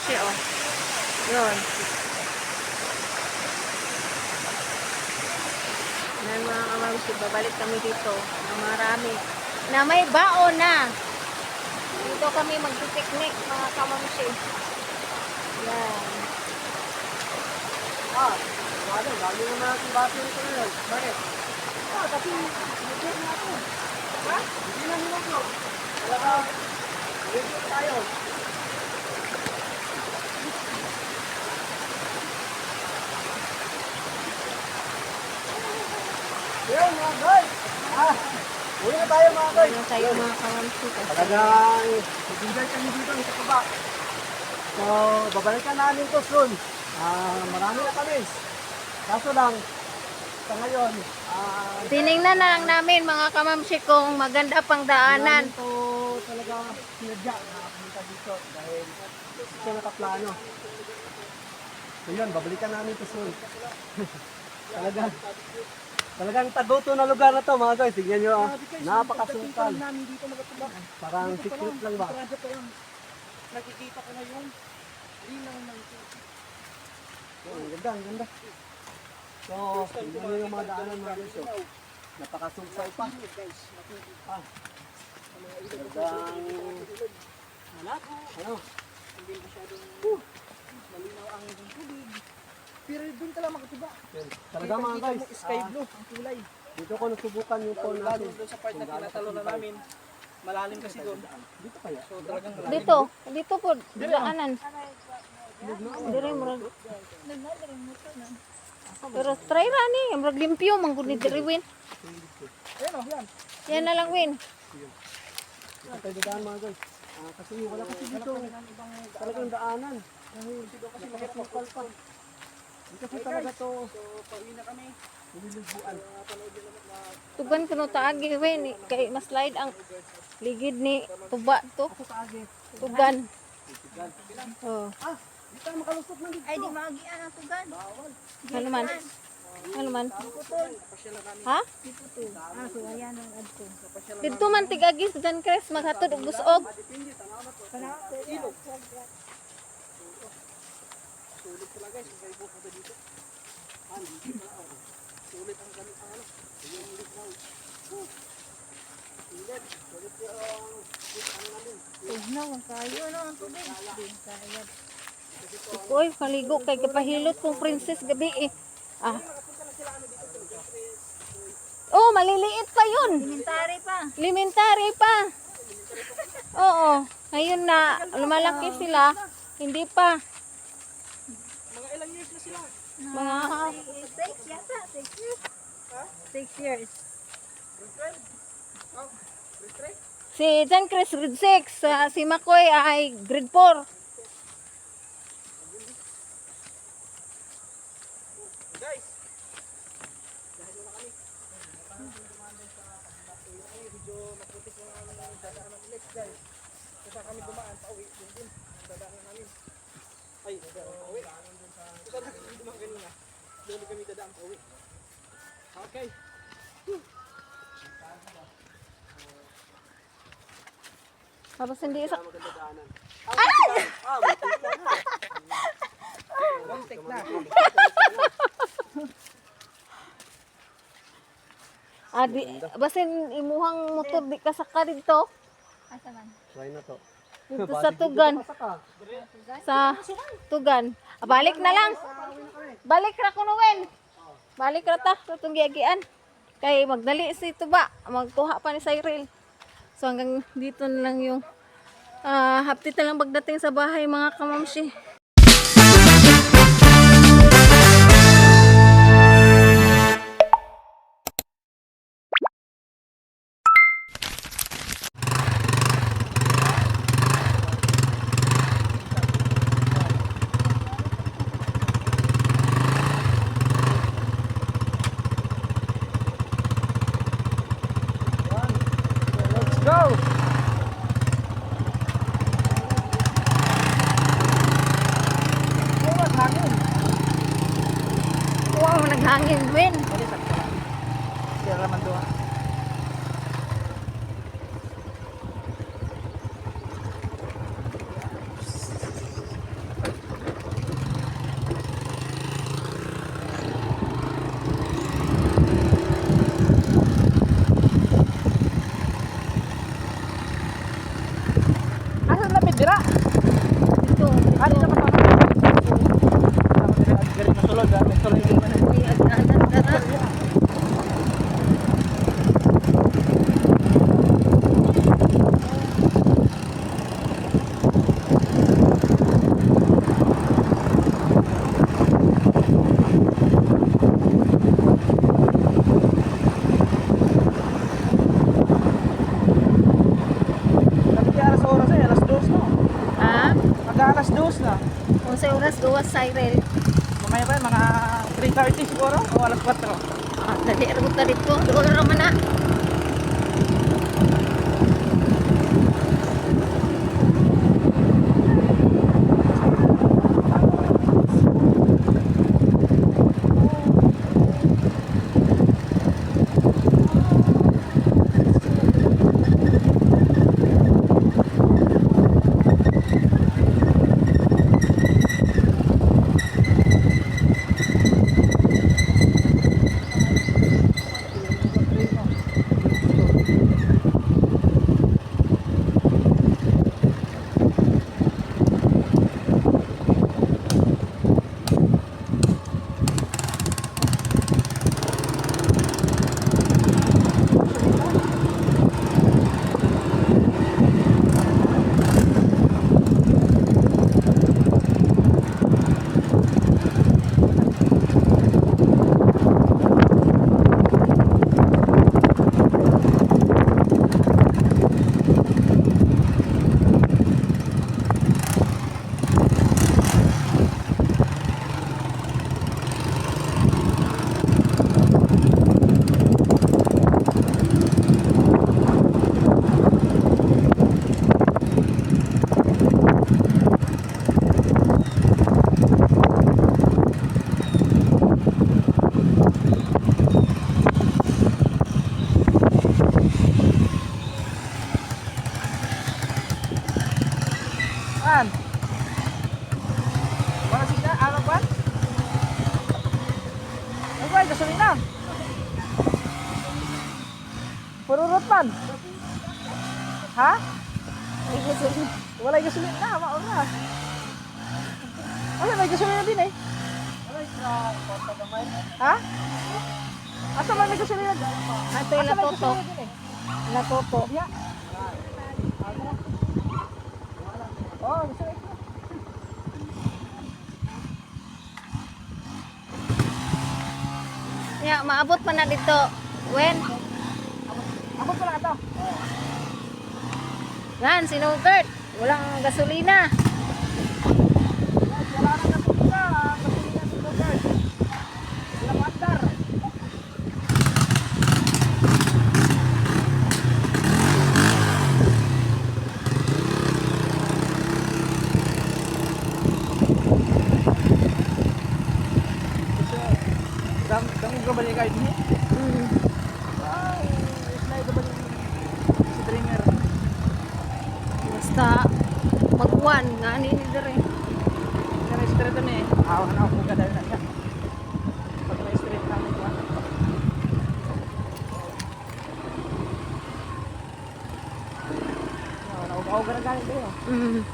kamamsi, oh. Yun. Yan mga kamamsi, babalik kami dito na marami. Na may baon na. Dito kami magpipiknik mga kamamsi. Yan. Lagi naman natin baso nito ngayon. Bakit? Kasi nag-get na ako. Ha? Hindi na nila ko. Talaga, nag-get tayo. Yan mga guys! Uli na tayo mga guys! Uli na tayo mga kamamsi. Talagang nag-enjoy kami dito sa baba. So, babalikan namin to soon. Marami na kami. Kaso lang, sa ngayon, Tiningnan na lang namin mga kamamsi kung maganda pang daanan. ito talaga sinadya na punta dito dahil ito nakaplano. So yun, babalikan namin ito soon. Talagang taguto na lugar na to mga guys. Tignan nyo, napakasukal. Parang secret lang ba? Nakikita ko na yung linaw ng Ang ganda, ang ganda. So, tignan nyo yung mga daanan mga guys. So, napakasuksay pa. Talagang, ano? hindi masyadong malinaw ang tubig. Pero doon ka lang makatiba. Talaga mga guys. Sky blue ang kulay. Dito ko nasubukan yung phone Lalo natin. doon sa part na tinatalo na namin. Malalim kasi doon. Dito kaya? So talagang malalim. Dito po, daanan. Dire murag. Pero try ra ni, murag limpyo man gud ni diri Win. Ayun o, yan. Yan na lang Win. Dito tayo dadaan mga guys. Kasi wala kasi dito. Talagang daanan. Dahil dito kasi makasukal pa. Dito kasi talaga to. So pauwi na kami. Nililibuan. Tugan kuno taagi Win, kay mas slide ang ligid ni tuba to. Ako sa agi. Tugan. Oh. Dito tayo makalusot na dito. Ay, di maagian ang tugan. Ano man? Ano man? Ha? So, ayan ang adto. Dito man tigagis dan Chris maghatod og busog. Ilog. Sulit pala guys. May buko pa dito. Sulit ang ganit ang ano. Yung ulit na. Sulit. Sulit yung ano namin. Tugnaw ang kayo no ang tubig. Di kaya. Oy, kaligo kay kapahilot kong princess gabi eh. Oh, maliliit pa yun. Elementary pa. Elementary pa. Oo. Ngayon na lumalaki sila, hindi pa. Mga ilang years na sila. Mga 6 yata. 6 years. 6 years. si Jan Chris grade 6, si Makoy ay grade 4. Guys. Dahil na kami. Medyo maputik na ang dadaan ng ulit guys. Kasi kami dumaan pa uwi. Yun din. Ang dadaan namin. Ay, dadaan pa uwi. Kasi kami dumaan kanina. Doon kami dadaan pa uwi. Okay. Tapos hindi isa. Maganda daanan. Kontek na. Basin imuhang motor di kasaka dito. Asa man? Try na to. Dito sa Tugan. Sa Tugan. Balik na lang. Balik ra kuno Wen. Balik ra ta sa tong giagian. Kay magdali si Tuba, magkuha pa ni Cyril. So hanggang dito na lang yung hapti na lang pagdating sa bahay mga kamamsi. Let's go! Wow, naghangin Wen. Sira man doon. na? Kung sa oras, gawas Cyril. Mamaya pa yan, mga 3:30 siguro o alas 4. Ah, dali, aragot na dito. Doon naman na. Saan? Wala siya, ano ba? Ano ba, gasolina? Pururot man. Ha? Wala gasolina, maura. Wala, may gasolina din eh. Ha? Asa man may gasolina? Ato yung latoto. Latoto. Yeah. Oh, gasolina. Ya, maabot pa na dito. When? Abot ko lang ito. Yan, sinugert. Walang gasolina. Wala nang gasolina. Gasolina sa lugar. Wala mandar. Kamu gabalik kayo din? Mm. Wow, slide gabalik si Dreamer. Basta magwan nga ni dire. Kaya straight na eh. Awan na ako kadal na siya. Pag may straight na ako. Ako garagalit kayo. Mm.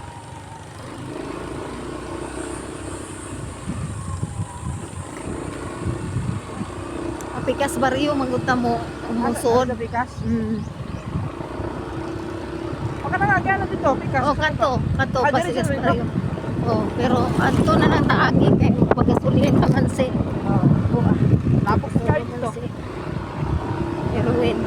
Apikas baryo manguta mo umusod. Sa Pikas? Mm. Baka na nga, kaya na dito, Pikas. Oh, kanto Ah, pasigas dire, dire, baryo. Oh, pero ato na lang taagi kay pagasulin naman si Tapos kayo dito. Erwin.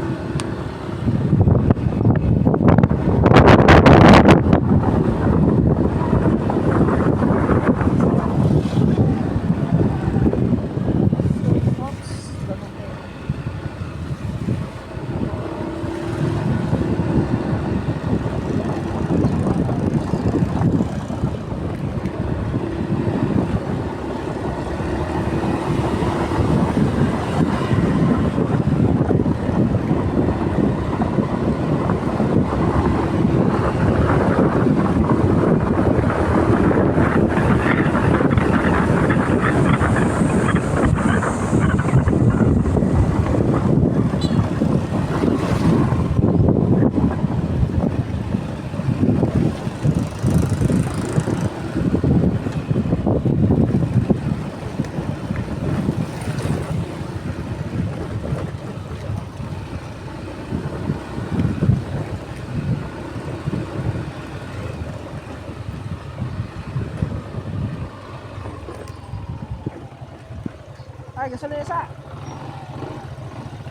Ay, gasolina sa.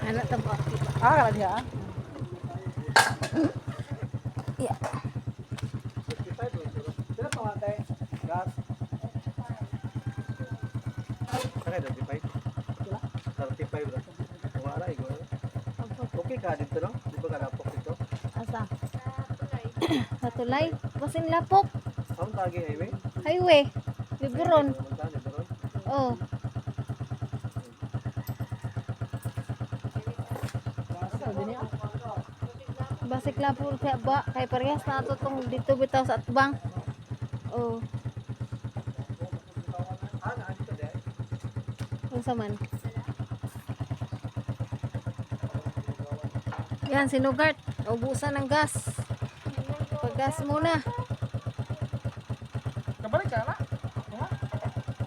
Ano to ba? Ah, kala niya ah. Yeah. Sila pa nga tayo. Gas. Sakay 35. 35 ra. Wala ay wala. Okay ka dito no? Di ba kalapok dito? Asa? Sa tulay. Basin lapok. Ang tagi highway. Highway. Liburon. Liburon. Oh. Basik lapok kaya ba? Kay parehas na ito tong dito bitaw sa atbang. Oh. Unsa man? Yan, sinugart. Ubusan ng gas. Paggas muna. Kabalik ka na.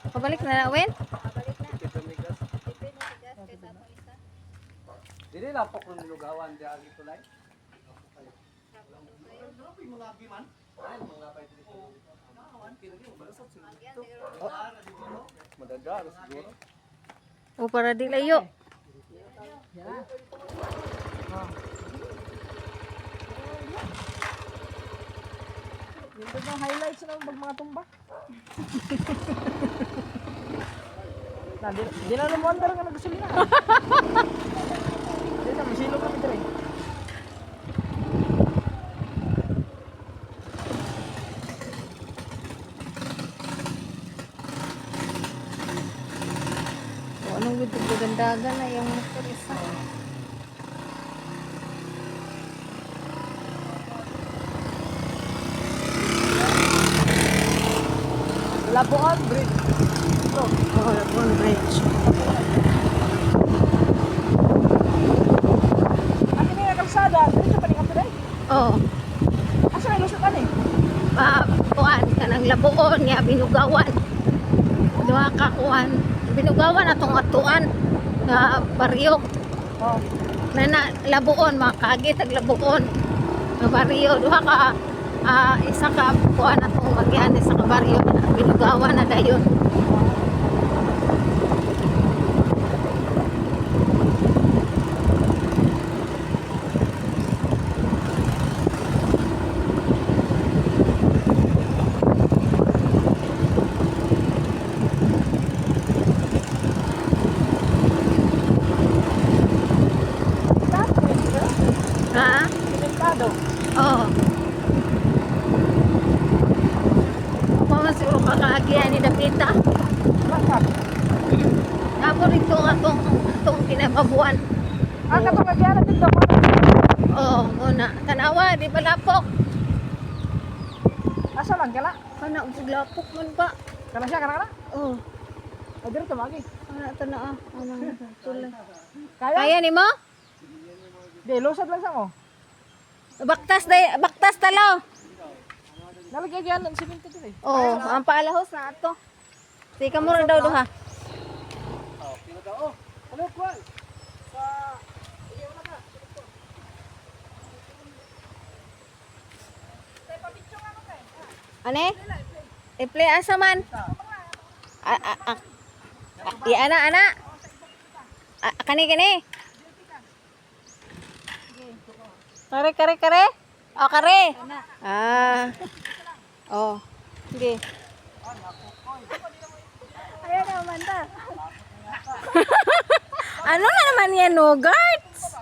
Pabalik na na, Wen? Dili lapok ng lugawan di agi tulay. Madagar siguro. O para di layo. Ito na highlights ng mga tumba. Di na lumondar ka nagsulina. Di na masilo kami dire. O anong gagandagan na yung motor isa. Labuan Bridge. Oo, Labuan Bridge. Ano yung kalsada? Dito pa rin ka today? Oo. Asa may lusot ani? Kuan ka ng Labuon niya, binugawan. Duha ka kuan. Binugawan atong atuan nga baryo. Oh. Na Labuon, makagit ag Labuon. Nga baryo. Duha ka isa ka kuan atong magyan isa ka baryo na binugawan na dayon. Ha? Delikado. Oo. Ako nga siguro kakaagian ni Dapita. Bakit? Ako rito atong kinamabuan. Katong nagyara dito mo. Oo, muna. Tanawa, di ba lapok? Asa lang kala? Kana, usig lapok man ba? Kana siya kana. Oo. O dire to magi. Kana, tanaa. Anong tulay. Kaya? Kaya ni mo? Di lusot lang sa mo. Baktas talo. Nalagay yan ng simento dire. Oo, ang paalahos na ato. Sige mo rin daw duha. Oh, pila daw. Oh, ano kwan? Sa Ane? I-play asa man? Di ana. Kani. Kare. Oh, kare. Oh. Sige. Ayan naman ta. Ano na naman yan, no, guards?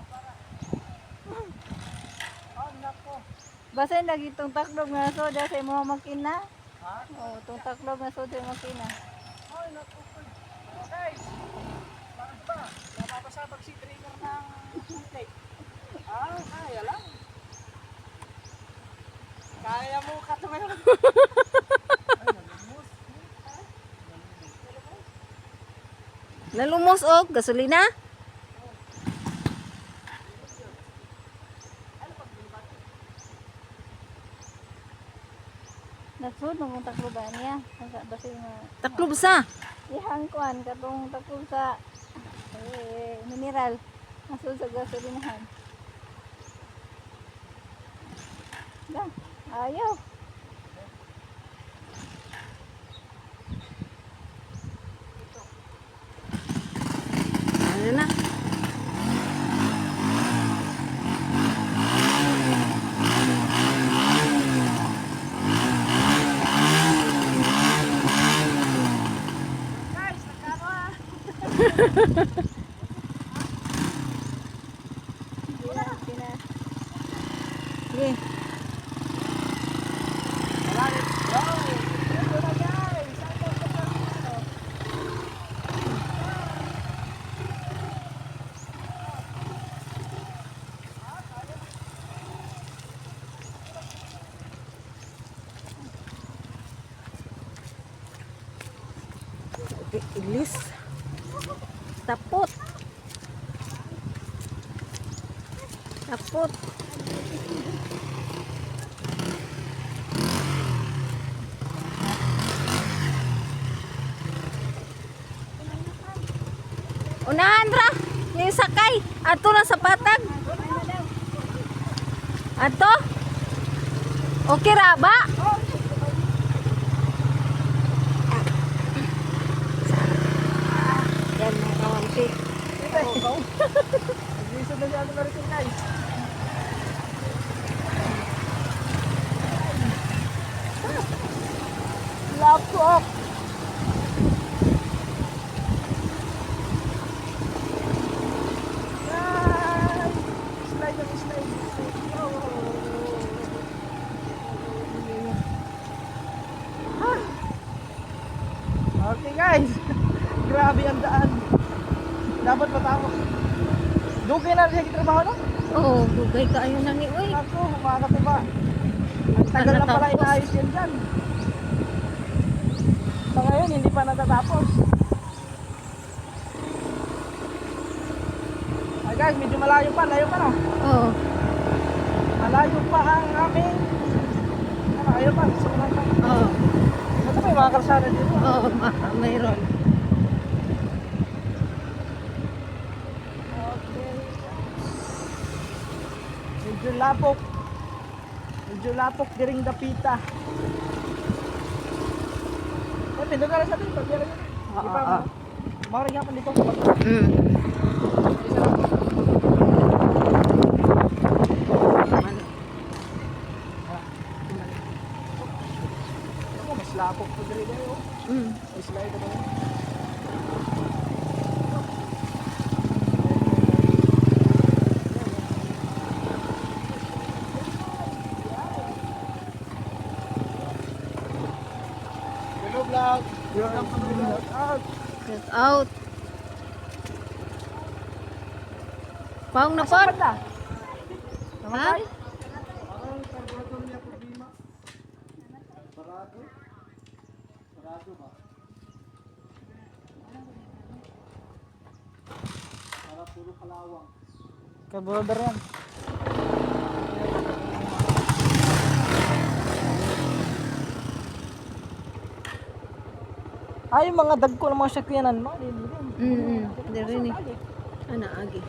Basta lagi itong taklog na soda sa mga makina. Oo, itong taklog na soda sa makina. Guys, paano ba? Napapasabag si trainer ng plate. Kaya lang. Kaya mo katumayo. Nalumos og gasolina? Nagsud mong taklob ba niya? Basta yung Taklob sa. ihang kuan katong taklob sa mineral. Nagsud sa gasolinahan. Ayaw. Ano na? Guys, nagkano Sige. Malalim. Wow! Ito na guys! Ilis. Tapot. Tapot. Unahan ra. Yung sakay. Ato na sa patag. Ato. Okay ra ba? Yan mga kawanti. Nag-iisod na siya na rin guys. Laptop! Guys! Slide ang slide. Okay guys! Grabe ang daan. Dapat matapos. Dugay na rin siya trabaho no? Oo, bugay ka ayun nang uy. Ako, humana ko ba? Ang tagal na pala Natapos. inaayos yan dyan. Sa ngayon, hindi pa natatapos. Ay guys, medyo malayo pa no? Oo. Malayo pa ang aming... Ano, ayaw pa, sumunod pa. Oo. Ito may mga karsada dito. Oo, mayroon. Okay. Medyo lapok. Medyo lapok diring dapita. Eh, pindot na lang sa dito. Di pa, maring nga pa dito. Ako, mas lapok po diri kayo. May slide ba? Hello vlog. Out. Get out. Paong na Saan pot. banda? Ha? Namatay? Carburetor yan. Ay, yung mga dagko ng mga sakyanan mo. Hindi rin eh. Ana, agi.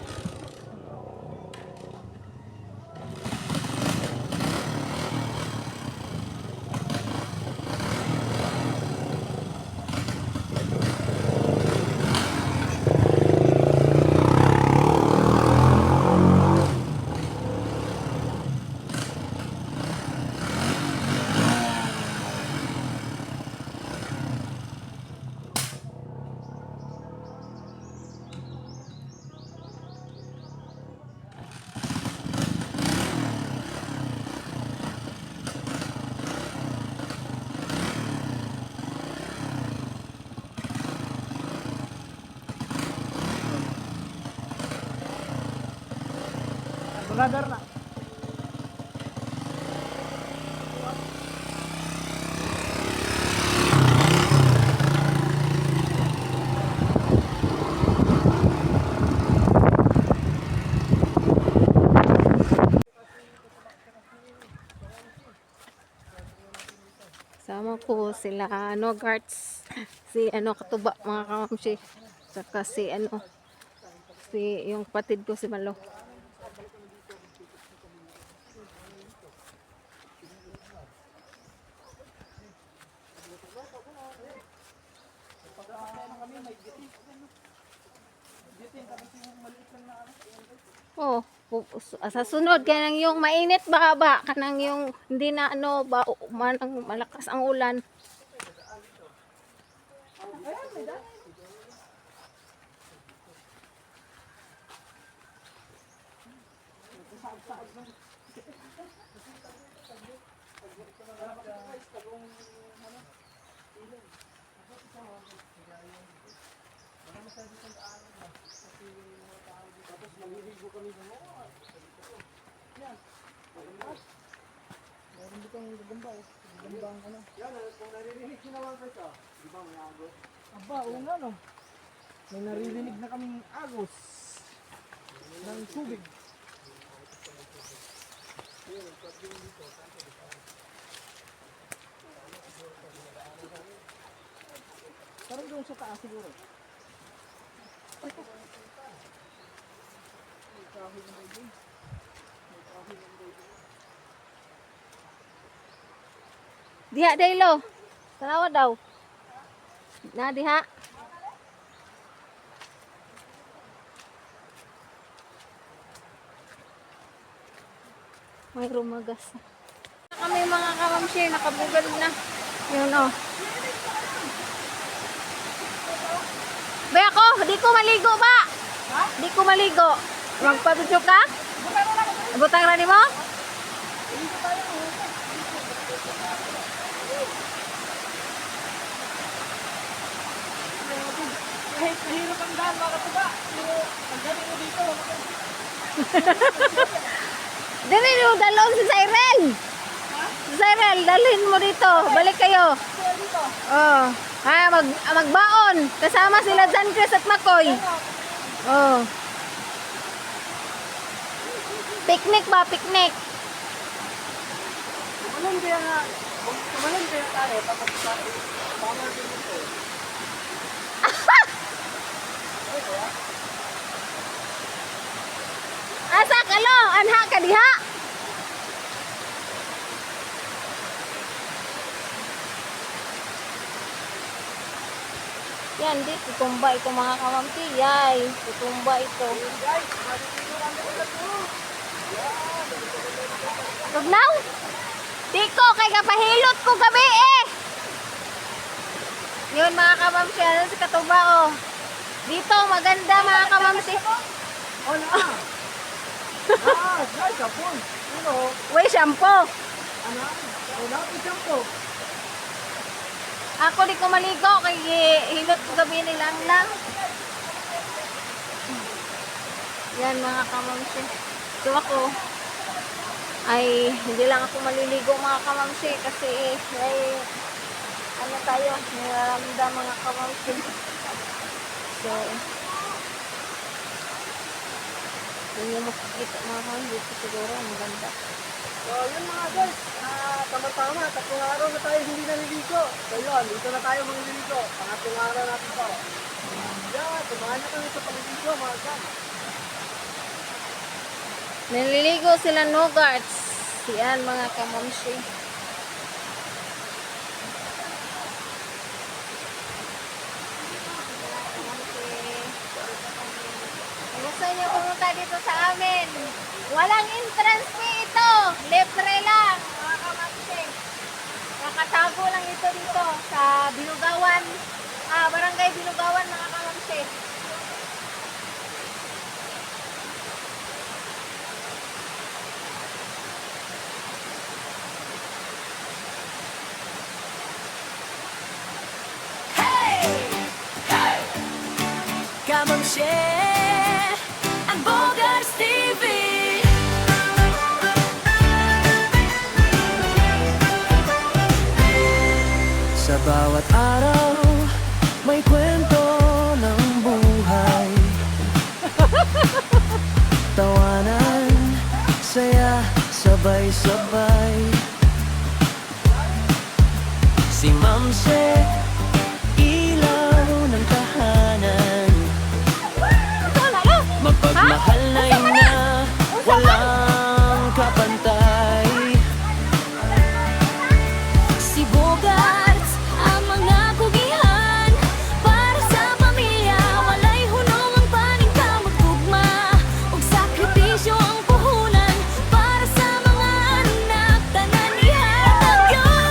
Brother na. Sama ko sila ano guards si ano katuba mga kamamsi saka si ano si yung kapatid ko si Malo. Oh, sa sunod kanang yung mainit ba kanang yung hindi na ano ba manang malakas ang ulan. Meron dito ang gagamba eh. Gagamba ang ano. Yan, kung naririnig nyo naman kayo, di ba may agos? Aba, oo nga no. May naririnig na kaming agos ng tubig. Parang doon sa taas siguro. Diha Daylo. Tanawa daw. Na diha. May rumagas. Kami mga kamamsi, nakabugad na. Yun oh. Bay ako, di ko maligo ba? Di ko maligo. Magpabidyo ka? Butang na ni mo? Kahit mahirap ang daan, mga katuba. Ang galing mo dito. Dili mo dalon si Cyril. Si Cyril, dalhin mo dito. Balik kayo. Oh. Ha, magbaon. Kasama sila Jan Chris at Makoy. Oh. Picnic ba? Picnic. Kumalan kaya nga, kumalan kaya tayo, tapos tayo, tama din ito. Asa ka lo? Anha ka diha? Yan, di tutumba ito mga kamampi. Yay, tutumba ito. Tugnaw? Di ko, kay kapahilot ko gabi eh. Yun mga kamamsi, ano si Katuba oh. Dito, maganda mga kamamsi. Oh, na! Guys, kapon! Ano? Uy, shampoo. Ano? Wala ko shampoo. Ako di ko maligo, kay hilot ko gabi nilang lang. Yan mga kamamsi. So ako, ay hindi lang ako maliligo mga kamamsi kasi ay ano tayo, nararamdam mga kamamsi. So, yun yung makikita mga kamamsi dito siguro, maganda. So, yun mga guys, tama-tama, 3 araw na tayo hindi naliligo. So yun, dito na tayo mangliligo. Pangatlong araw natin to. Yan, tumahan na kami sa pagliligo mga guys. Naliligo sila Nogarts. Yan mga kamamsi. Gusto niyo pumunta dito sa amin? Walang entrance fee ito. Libre lang mga kamamsi. Nakatago lang ito dito sa Binugawan. Barangay Binugawan mga kamamsi. Kamamsi ang Bogars TV. Sa bawat araw may kwento ng buhay. Tawanan, saya, sabay-sabay. Si Mamse, ilaw ng tahanan. Mapagmahal na ina, walang kapantay. Si Bogarts, ang mga kugihan. Para sa pamilya, walay hunong ang paning kamagtugma. Ug sakripisyo ang puhunan. Para sa mga anak, tanan ihatag yun.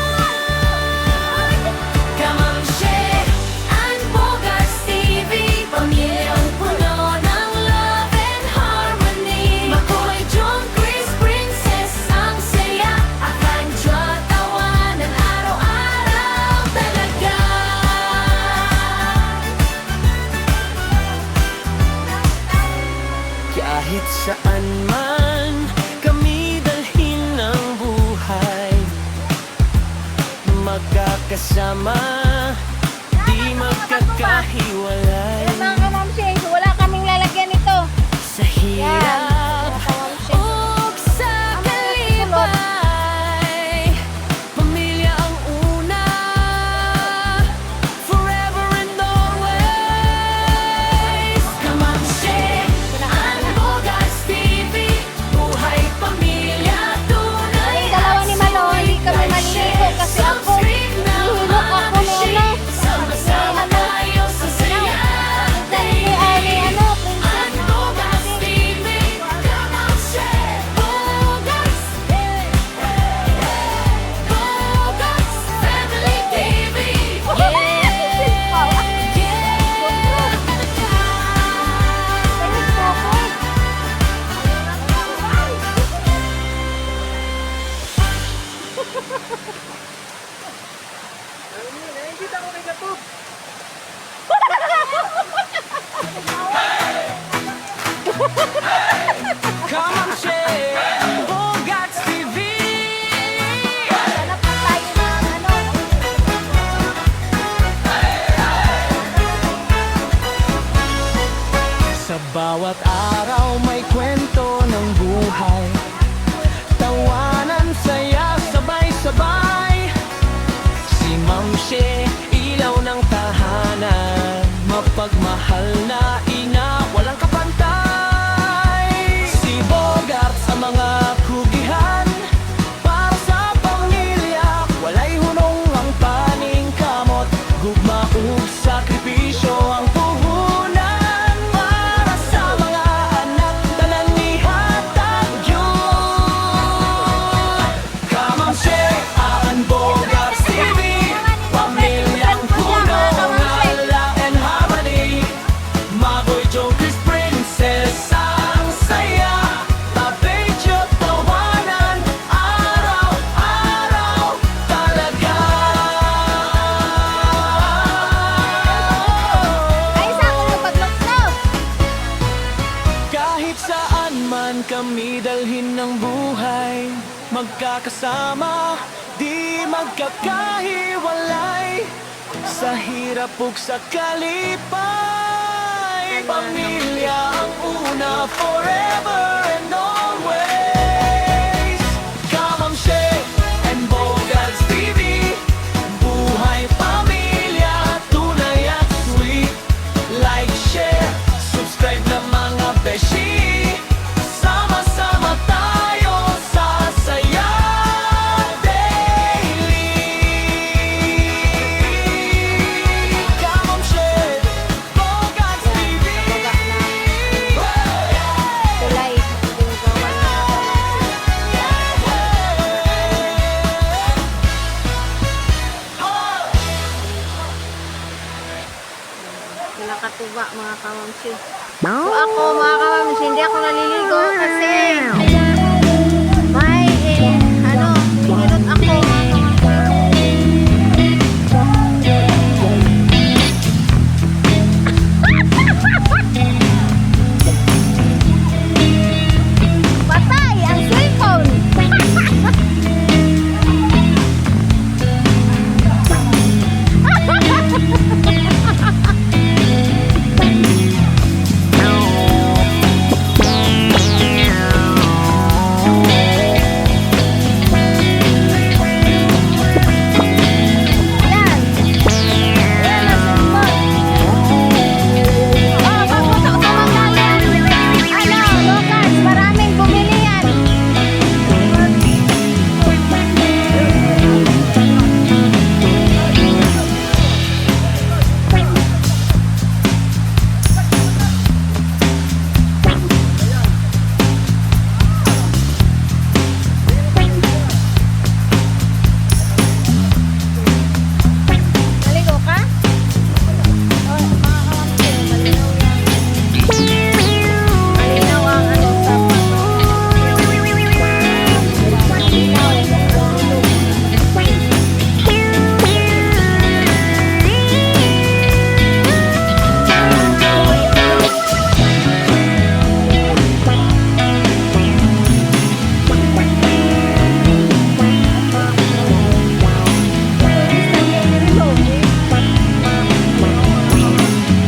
Bawat araw may kwento ng buhay, tawanan, saya, sabay-sabay. Si Ma'am She, ilaw ng tahanan, mapagmahal na ina, walang kapantay. Si Bogart sa mga kugihan, para sa pamilya, walay hunong ang paning kamot. Gugma ug sakripisyo ang puhunan, para sa mga anak, tanan nihatag yun. Kamang She, Aan Bogart TV, pamilyang puno ng love and harmony. Maboy Joe, Chris Princess, ang saya, tabedyo, tawanan, araw-araw talaga. Ay, sa ako ng paglokso. Kahit saan man kami dalhin ng buhay, magkakasama, di magkakahiwalay. Sa hirap ug sa kalipay, pamilya ang una, forever and always. Kamang She and Bogarts TV, buhay pamilya, tunay at sweet. Like, share, subscribe na mga beshi. Sama-sama tayo sa saya daily. Kamang She, Bogarts TV. Tulay. Sila katuba mga kamamsi. So ako mga kamamsi, hindi ako naliligo kasi may pinilot ako mga kamamsi. Patay ang cellphone. Naligo ka? Oh, mga kamamsi, malinaw yan. Malinaw ang sa malinaw ang tulog.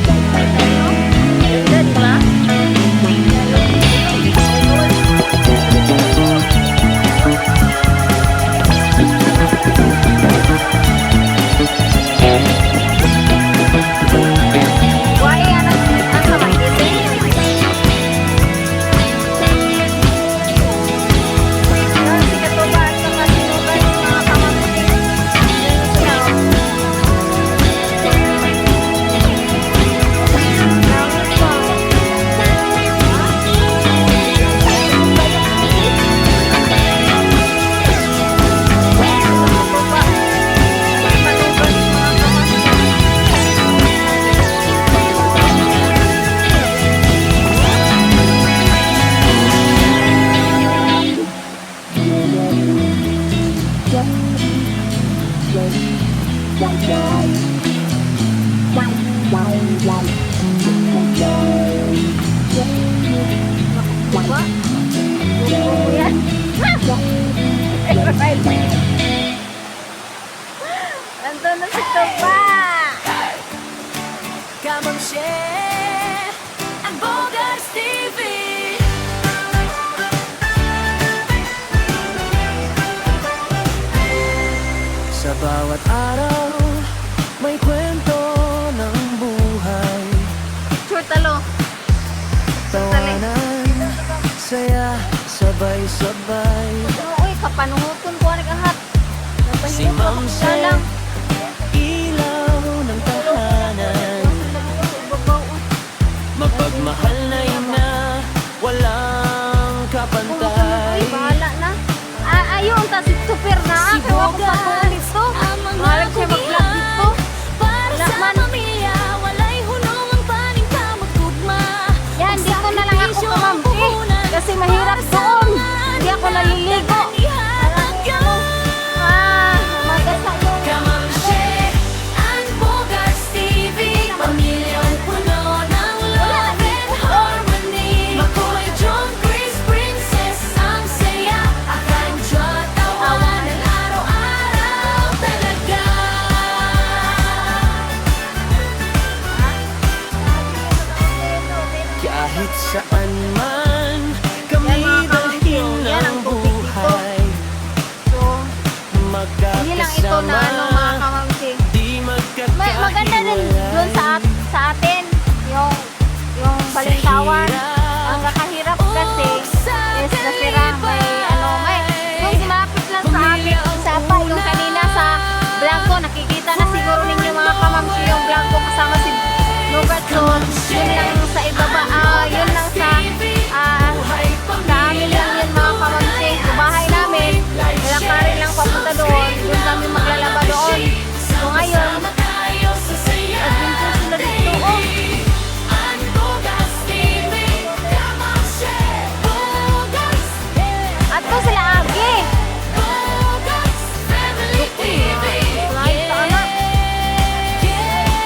Ganda, di ba? Why anak asa magigising? Yan, si Katuba at saka si Nugan, mga kamamsi. Yan sila, oh. Langit pa. Diba? Buko yan. Nandun na si Tuba. Kamang She and Bogarts bawat araw may kwento ng buhay. Sure talo. Tawanan, saya, sabay-sabay. Uy, kapanuhuton ko nagahat. Si Ma'am Sel, ilaw ng tahanan. Mapagmahal na ina, walang kapantay. Uy, bahala na. Ayun, ta si super na. Si Kaya ako pa Bogart, dito. ang mga Bahala siya mag-vlog dito. kugihan. Para Wala sa man. pamilya, walay hunong ang paning kamagtugma. Yan, dito na lang ako kumampi. Kasi mahirap doon. Hindi ako naliligo. Maganda yun. Kamamshe and Bogarts TV, pamilyang puno ng love and harmony. Makoy, John, Chris, Princess, ang saya. Akang Diyot, tawanan araw-araw talaga. Kahit saan man kami Yan, mga dalhin kamangkin. Yan ang ng tubig dito. buhay. So, hindi lang ito na ano mga Magkakasama, kamamsi. di magkakahiwalay. Maganda din doon sa atin. Yung Balintawan. Ang nakahirap kasi is nasira may yung malapit lang sa amin isa pa yung kanina sa Blanco nakikita na siguro ninyo mga kamamsi yung Blanco kasama si Robert Son yun lang sa ibaba yun lang sa amin lang yun mga kamamsi sa bahay namin nilakarin lang papunta doon kami maglalaba doon so ngayon adventure sila dito at to sila agi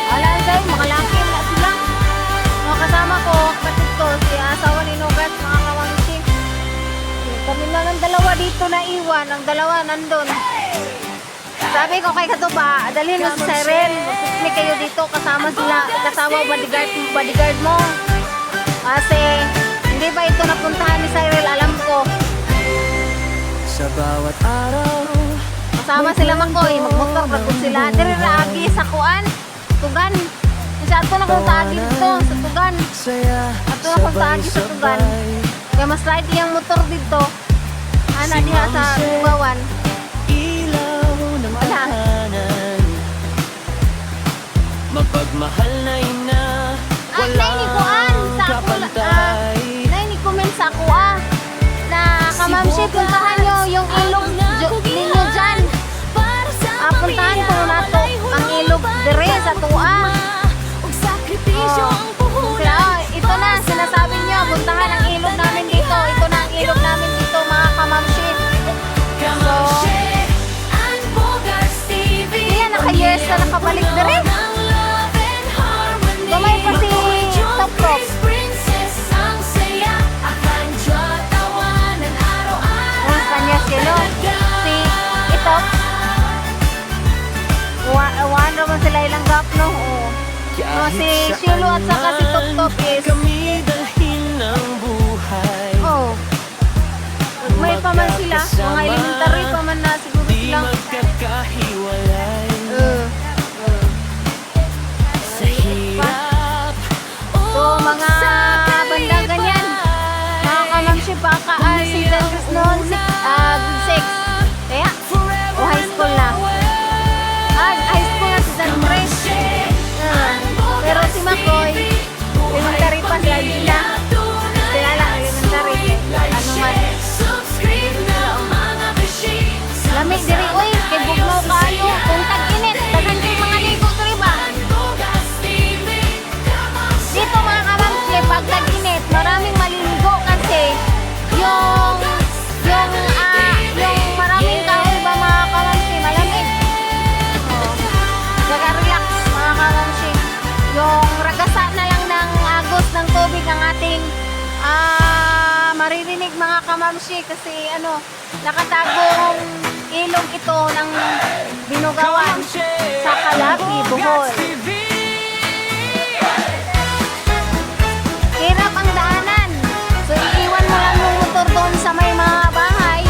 alam sa'yo, makalaki na sila. Mga kasama ko, kapatid ko, si asawa ni Nogat, mga kawangsi. Kami lang ang dalawa dito na iwan, ang dalawa nandun. Sabi ko kay Katuba, dalhin mo si Cyril, mag-picnic kayo dito, kasama sila, kasama bodyguard mo. Kasi, hindi ba ito napuntahan ni Cyril, alam ko. Sa bawat araw, Kasama sila Makoy, magmotor pagod sila. Diri ra agi sa kuan, Tugan. Kasi ato na kung taagi dito sa Tugan. saya, Ato na kung taagi sa Tugan. sabay-sabay. Kaya mas ride iyang motor dito. Ana diha sa Tugawan. Ilaw ng Wala. tahanan. Mapagmahal na ina, Nay ni kuan sa ako. kapantay. Nay ni comment sa ako na kamamsi puntahan nyo yung ilog ninyo dyan. Puntahan ko na to ang ilog dire sa Tua. Ito na sinasabi nyo puntahan ang ilog namin dito. Ito na ang ilog namin dito mga kamamsi. Yan naka-years na nakabalik dire. Gamay pa si Top Top. Ang kanya silo. Si ito. One naman sila ilang gap no. No, si Shilo at saka si Top Top is Kami dalhin ng buhay. oh. May pa man sila. Mga elementary pa man na siguro Di sila. magkakahiwalay. Sa hirap So mga bandang ganyan. Mga kamamsi pa si Dan Chris noon grade 6. Kaya o high school na. High school na si Dan Chris. Pero si Makoy elementary pa sila sila. Sila lang elementary. Ano man. Lamig diri oy kay bugnaw kaayo kung tag-init daghan kay mga ligo diri ba. Dito mga kamamsi pag tag-init maraming maliligo kasi yung maraming kahoy ba mga kamamsi malamig. Naga-relax mga kamamsi. Yung ragasa na lang ng agos ng tubig ang ating maririnig mga kamamsi kasi nakatagong ilog ito ng Binugawan sa Calabi, Bohol. Hirap ang daanan. So iiwan mo lang yung motor doon sa may mga bahay.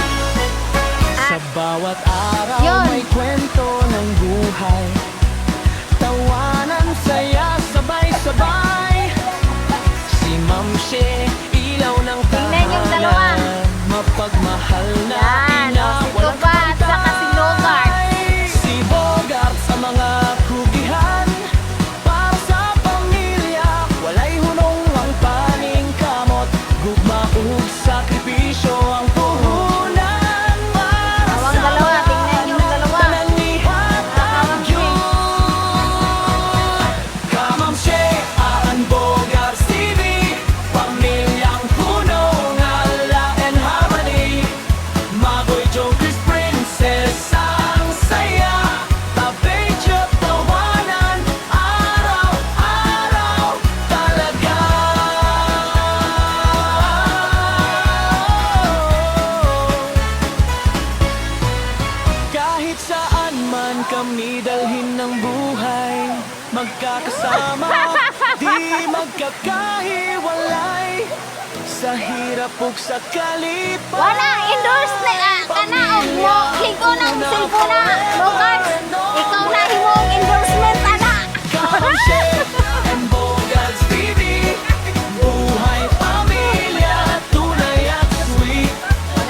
Sa bawat araw Yun. may kwento ng buhay. magkakasama, di magkakahiwalay. Sa hirap ug sa kalipan. Wala, endorse na kana og mo ligo ng cellphone na. Bogart, ikaw na himong endorsement ana. Kamamshe and Bogarts TV. Buhay pamilya, tunay at sweet.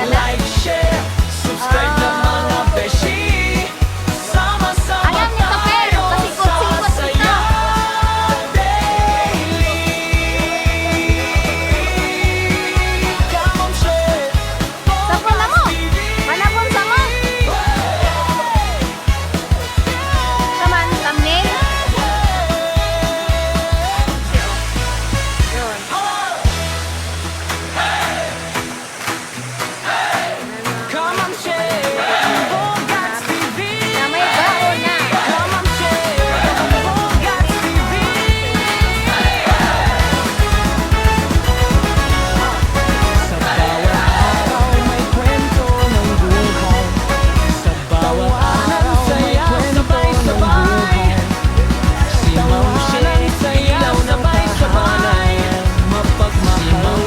Like, share, subscribe na mga beshi. Sama-sama Alam niyo to, Fer, tayo pasikot-sikot sa saya daily. Kamamshe, Tapos na mo. Manapon sa mo. Come on, thumbnail. Yun. Kamamshe, Bogarts TV. Na may baon na. Kamamshe, Bogarts TV. Sa bawat araw may kwento ng buhay. Sa bawat araw saya sabay-sabay. Si Mamshe, ilaw sabay-sabay. Mapagmahal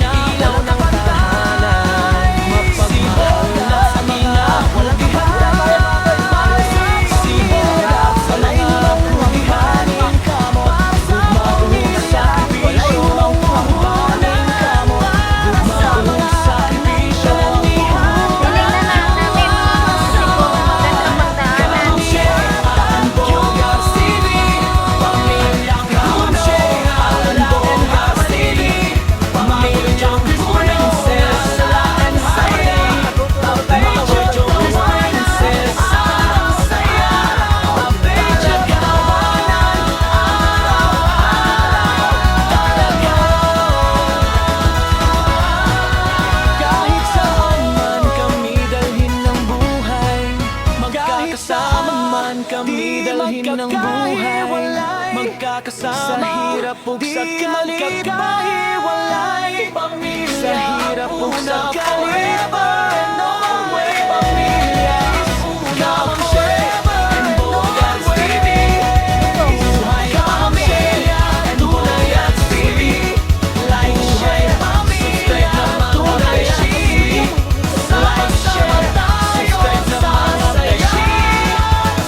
na ilaw ng tahanan. Mapagmahal na ina, walang ihanan. Si Bogarts sa mga buhihanin kamo. Gugmaong sakripisyo ang pahuhanin kamo. Gugmaong sakripisyo ang Tinignan na namin kung magandang magdaanan. Kamamshe ang Bogarts TV. Pamilyang Kamamshe ang Bogarts TV. Pamilyang princess and saya. Pamilyang princess ang saya. Pamilyang kawanan araw-araw talaga. Kahit saan man kami dalhin ng buhay, magkakasama man kami dalhin ng buhay, magkakasama sa hirap ug sa kalipan. Sa hirap ug sa kalipan, pamilya. Kamamshe and Bogarts TV. Buhay pamilya, tunay at sweet. Like, share, subscribe na mga beshi. Like, share, subscribe na mga beshi.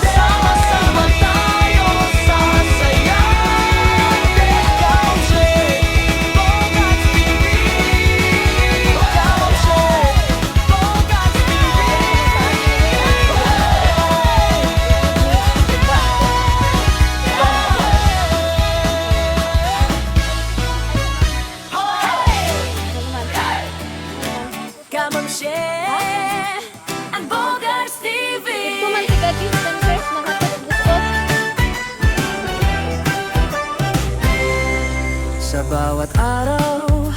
Sama-sama tayo sa saya. Kamamshe, Bogarts TV. Kamamshe, Bogarts Kamamshe and Bogarts TV. Ito man si Gadis and Chris, mga gusto. Sa bawat araw,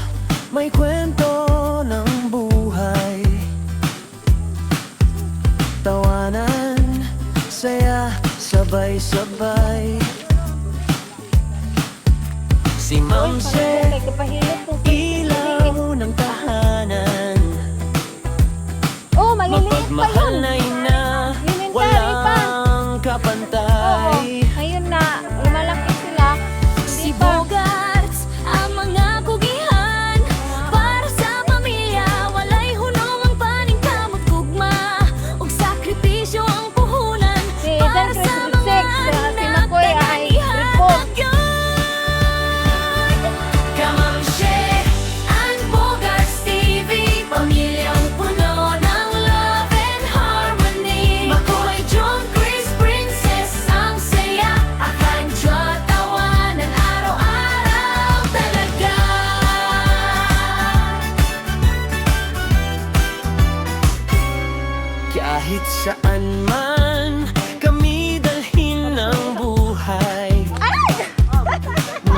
may kwento ng buhay. Tawanan, saya, sabay-sabay. Si Mamshe, Kay kapahilot kung ilaw ng tahanan. Oh, maliliit pa Mapagmahal yun. na ina, Elementary pa. walang Oo, kapantay. ngayon na, lumalaki sila. Si Hindi pa. Bogarts ang mga kugihan. Para sa pamilya, walay hunong ang paningkamot gugma. Ug sakripisyo ang puhunan. Si Para Dan sa Chris mga Six, si anak Makoy ay report. Kamamshe and Bogarts TV. Pamilyang puno ng love and harmony. Makoy, John, Chris, Princess, ang saya. Akantyo, tawanan, araw-araw talaga. Kahit saan man kami dalhin ng buhay,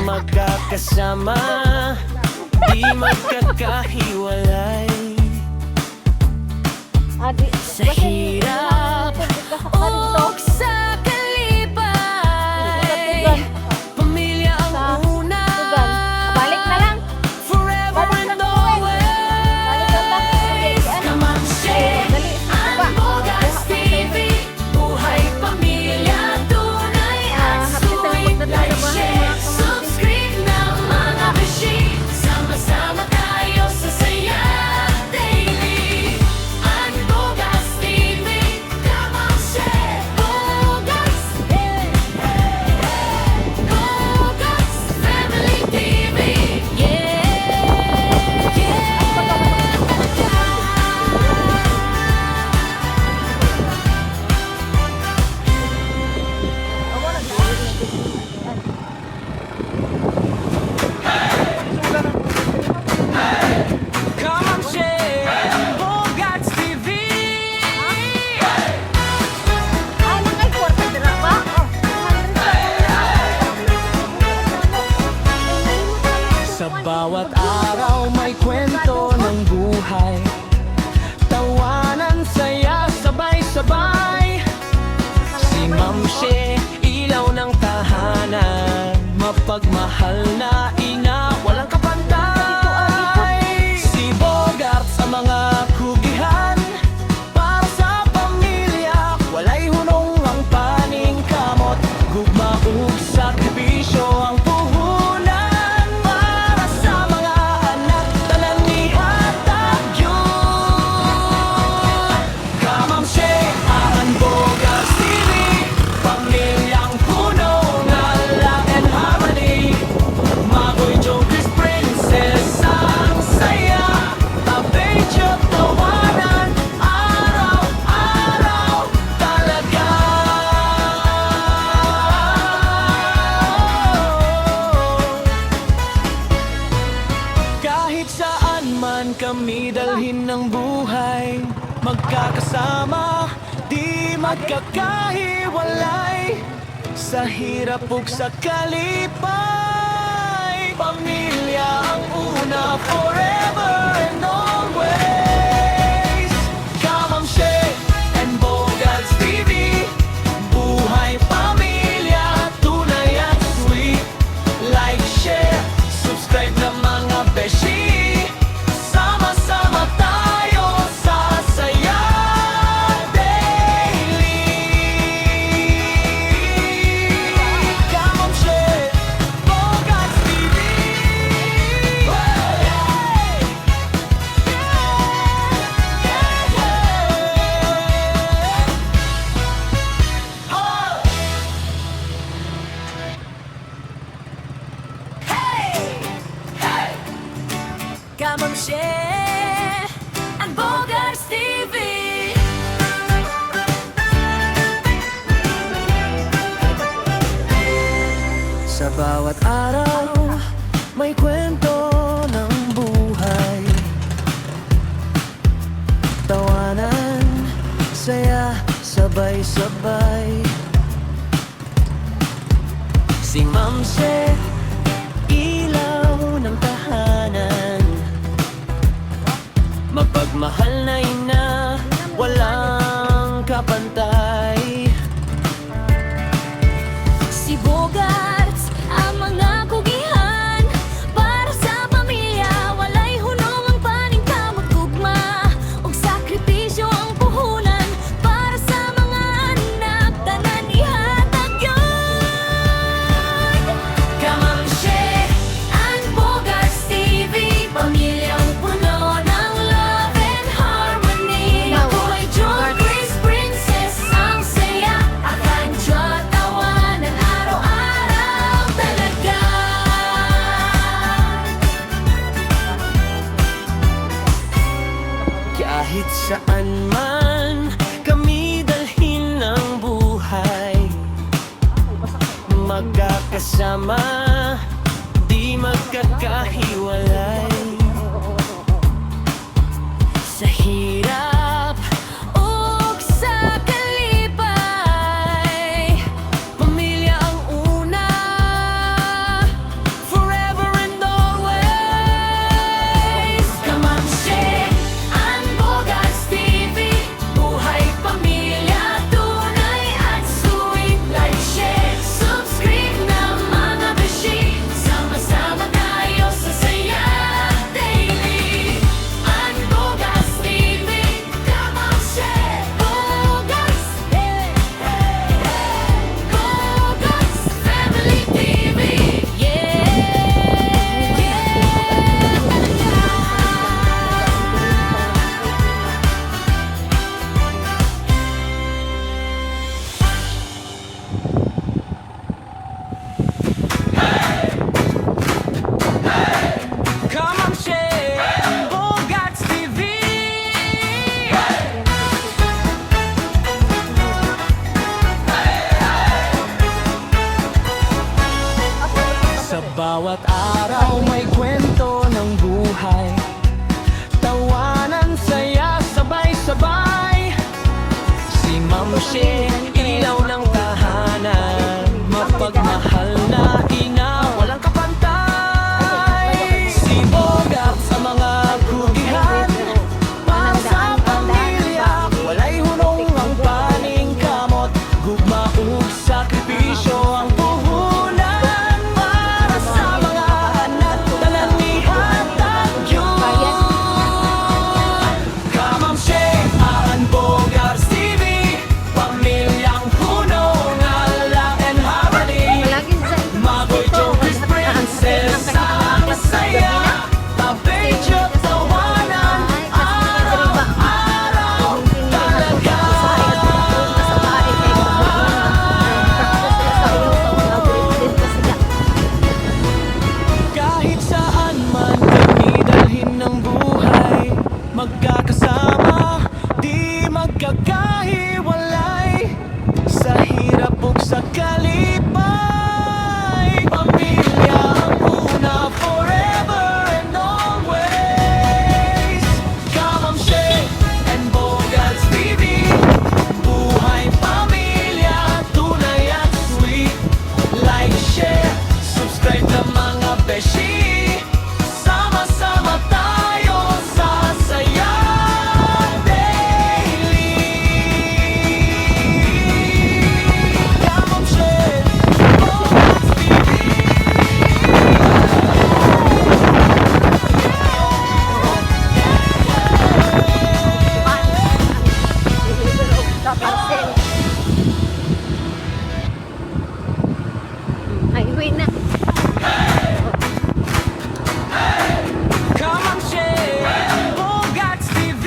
magkakasama, di magkakahiwalay. Adi, Sa hirap ug sa kalipay, pamilya ang una. Tugan. Balik na lang. Forever and always. Kamamshe and Bogarts TV. Buhay pamilya, tunay at sweet. kami dalhin ng buhay, magkakasama, di magkakahiwalay. Sa hirap ug sa kalipay, pamilya ang una, forever and always. Kamam Shea and Bogarts TV, buhay pamilya, tunay at sweet. Like, share, subscribe na mga beshi. Sama-sama tayo sa saya daily. Kamam Shea, Bogarts TV. Kamam Shea and Bogarts TV. Sa bawat araw, may kwento ng buhay, tawanan, saya, sabay-sabay. Si Ma'am Shea, ilaw ng tahanan, mapagmahal na ina, walang kapantay. Si Bogarts, ang mga kugihan, para sa pamilya, walay hunong ang paningkamot tugma, ug sakripisyo ang puhunan, para sa mga anak, tanan ihatag yun. Kamam Shea and Bogarts TV, pamilyang puno ng love and harmony. Ako ay John Grace Princess, ang saya, akadyo, tawanan, araw-araw talaga. Kahit saan man kami dalhin ng buhay, magkakasama, di magkakahiwalay. Sa hirap ug sa kalipay, pamilya ang una, forever and always. Kamam Shea and Bogarts TV, buhay pamilya, tunay at sweet. Like, share, subscribe na mga beshi, sama-sama tayo sa saya daily. And Bogarts TV, Kamam Shea, Bogarts, Bogarts Family TV, Kamam Shea and Bogarts TV. Sa bawat araw may kwento ng buhay, tawanan, saya, sabay-sabay. Si Ma'am Shea, ilaw ng tahanan, mapagmahal na ina, walang kapantay. Si Bogarts, ang mga kugihan, para sa pamilya, walay hunong ang paningkamot, gugma ug sakripisyo ang puhunan, para sa mga anak, tanan ihatag yun. Kamam Shea and Bogarts TV, pamilya Uwi na. Kamanche, Bogats TV.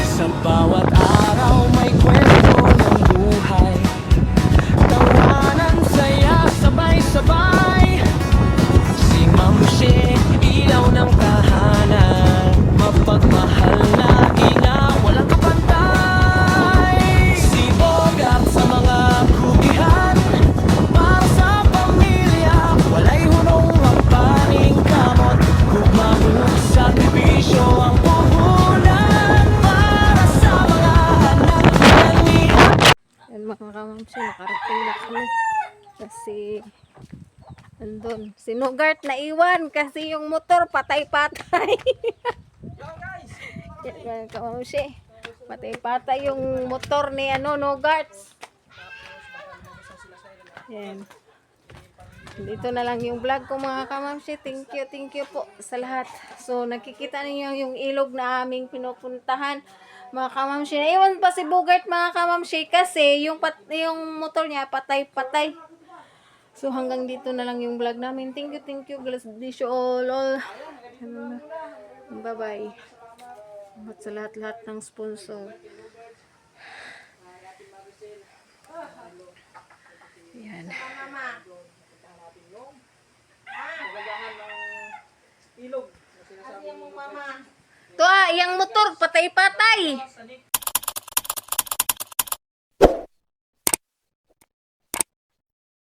Sa bawat araw may kwento ng buhay, tawanan, saya, sabay-sabay. Si Mamche, ilaw ng tahanan, mapagmahal na ina, walang kapantay. Si Bogart sa mga kugihan, para sa pamilya, walay hunong mapaning kamot. Gugmamot sa divisyo ang puhunan, para sa mga anak ni Yan mga kamamsi, nakarating na kami. Kasi, andun, sinugart na iwan kasi yung motor patay-patay. Yan mga kamamsi, patay-patay yung motor ni Nogarts. Yan. Dito na lang yung vlog ko mga kamamsi. Thank you po sa lahat. So, nakikita niyo yung ilog na aming pinupuntahan. Mga kamamsi, naiwan pa si Bogart mga kamamsi kasi yung motor niya patay-patay. So hanggang dito na lang yung vlog namin. Thank you. God bless you all. Bye bye. At sa lahat-lahat ng sponsor. Yan. Ilog. Na sinasabi mo. To yung motor patay-patay.